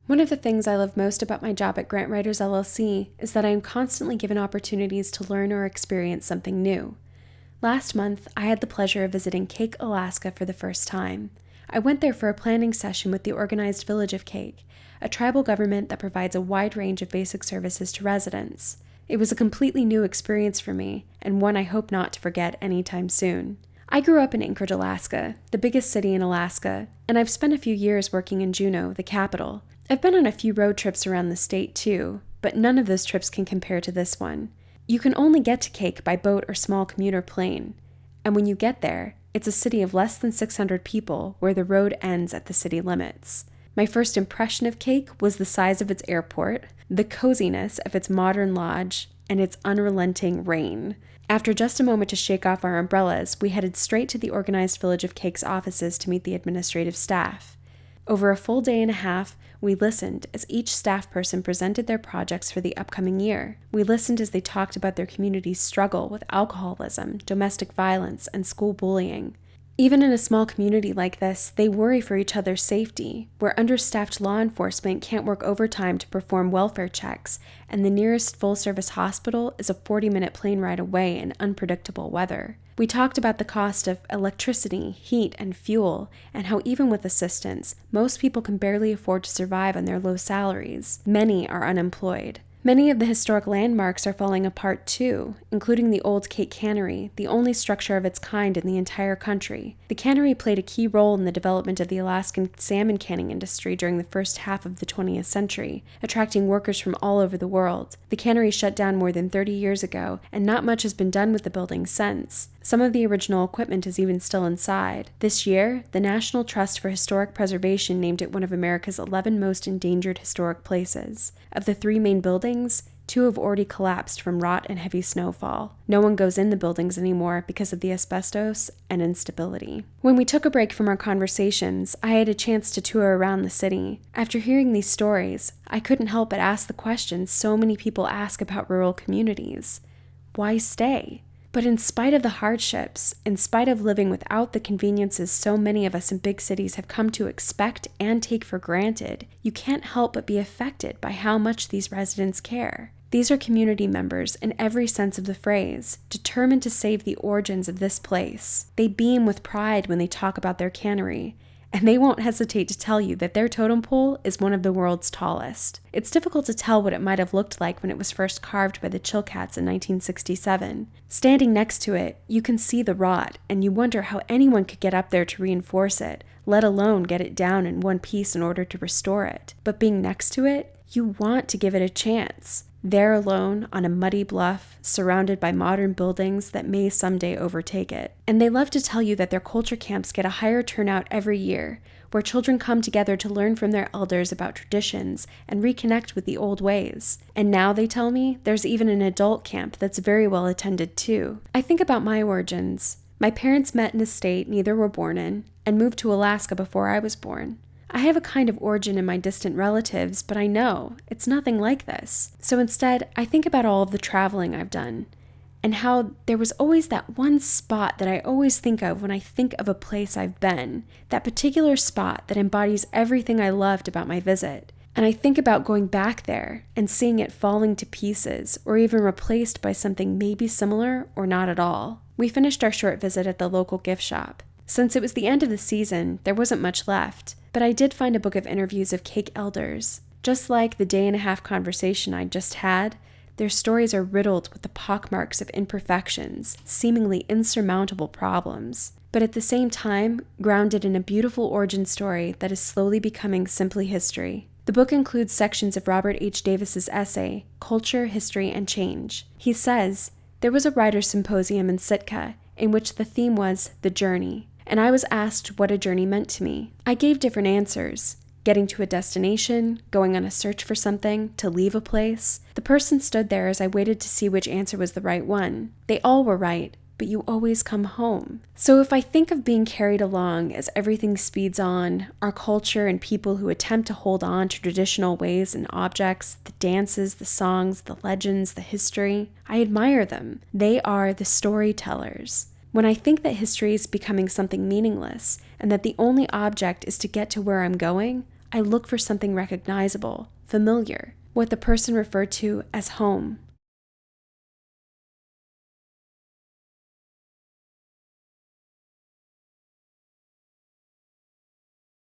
One of the things I love most about my job at GrantWritersLLC is that I am constantly given opportunities to learn or experience something new. Last month, I had the pleasure of visiting Kake, Alaska for the first time. I went there for a planning session with the organized village of Kake, a tribal government that provides a wide range of basic services to residents. It was a completely new experience for me, and one I hope not to forget anytime soon. I grew up in Anchorage, Alaska, the biggest city in Alaska, and I've spent a few years working in Juneau, the capital. I've been on a few road trips around the state too, but none of those trips can compare to this one. You can only get to Kake by boat or small commuter plane, and when you get there, it's a city of less than 600 people where the road ends at the city limits. My first impression of Kake was the size of its airport, the coziness of its modern lodge, and its unrelenting rain. After just a moment to shake off our umbrellas, we headed straight to the organized village of Kake's offices to meet the administrative staff. Over a full day and a half, we listened as each staff person presented their projects for the upcoming year. We listened as they talked about their community's struggle with alcoholism, domestic violence, and school bullying. Even in a small community like this, they worry for each other's safety, where understaffed law enforcement can't work overtime to perform welfare checks, and the nearest full-service hospital is a 40-minute plane ride away in unpredictable weather. We talked about the cost of electricity, heat, and fuel, and how even with assistance, most people can barely afford to survive on their low salaries. Many are unemployed. Many of the historic landmarks are falling apart too, including the old Kake Cannery, the only structure of its kind in the entire country. The cannery played a key role in the development of the Alaskan salmon canning industry during the first half of the 20th century, attracting workers from all over the world. The cannery shut down more than 30 years ago, and not much has been done with the building since. Some of the original equipment is even still inside. This year, the National Trust for Historic Preservation named it one of America's 11 most endangered historic places. Of the 3 main buildings, 2 have already collapsed from rot and heavy snowfall. No one goes in the buildings anymore because of the asbestos and instability. When we took a break from our conversations, I had a chance to tour around the city. After hearing these stories, I couldn't help but ask the questions so many people ask about rural communities. Why stay? But in spite of the hardships, in spite of living without the conveniences so many of us in big cities have come to expect and take for granted, you can't help but be affected by how much these residents care. These are community members in every sense of the phrase, determined to save the origins of this place. They beam with pride when they talk about their cannery, and they won't hesitate to tell you that their totem pole is one of the world's tallest. It's difficult to tell what it might have looked like when it was first carved by the Chilcats in 1967. Standing next to it, you can see the rot, and you wonder how anyone could get up there to reinforce it, let alone get it down in one piece in order to restore it. But being next to it, you want to give it a chance. There alone, on a muddy bluff, surrounded by modern buildings that may someday overtake it. And they love to tell you that their culture camps get a higher turnout every year, where children come together to learn from their elders about traditions and reconnect with the old ways. And now, they tell me, there's even an adult camp that's very well attended too. I think about my origins. My parents met in a state neither were born in, and moved to Alaska before I was born. I have a kind of origin in my distant relatives, but I know it's nothing like this. So instead, I think about all of the traveling I've done, and how there was always that one spot that I always think of when I think of a place I've been, that particular spot that embodies everything I loved about my visit. And I think about going back there and seeing it falling to pieces, or even replaced by something maybe similar or not at all. We finished our short visit at the local gift shop. Since it was the end of the season, there wasn't much left, but I did find a book of interviews of Kake elders. Just like the day-and-a-half conversation I'd just had, their stories are riddled with the pockmarks of imperfections, seemingly insurmountable problems, but at the same time, grounded in a beautiful origin story that is slowly becoming simply history. The book includes sections of Robert H. Davis's essay, Culture, History, and Change. He says, "There was a writer's symposium in Sitka in which the theme was the journey, and I was asked what a journey meant to me. I gave different answers. Getting to a destination, going on a search for something, to leave a place. The person stood there as I waited to see which answer was the right one. They all were right, but you always come home." So if I think of being carried along as everything speeds on, our culture and people who attempt to hold on to traditional ways and objects, the dances, the songs, the legends, the history, I admire them. They are the storytellers. When I think that history is becoming something meaningless, and that the only object is to get to where I'm going, I look for something recognizable, familiar, what the person referred to as home.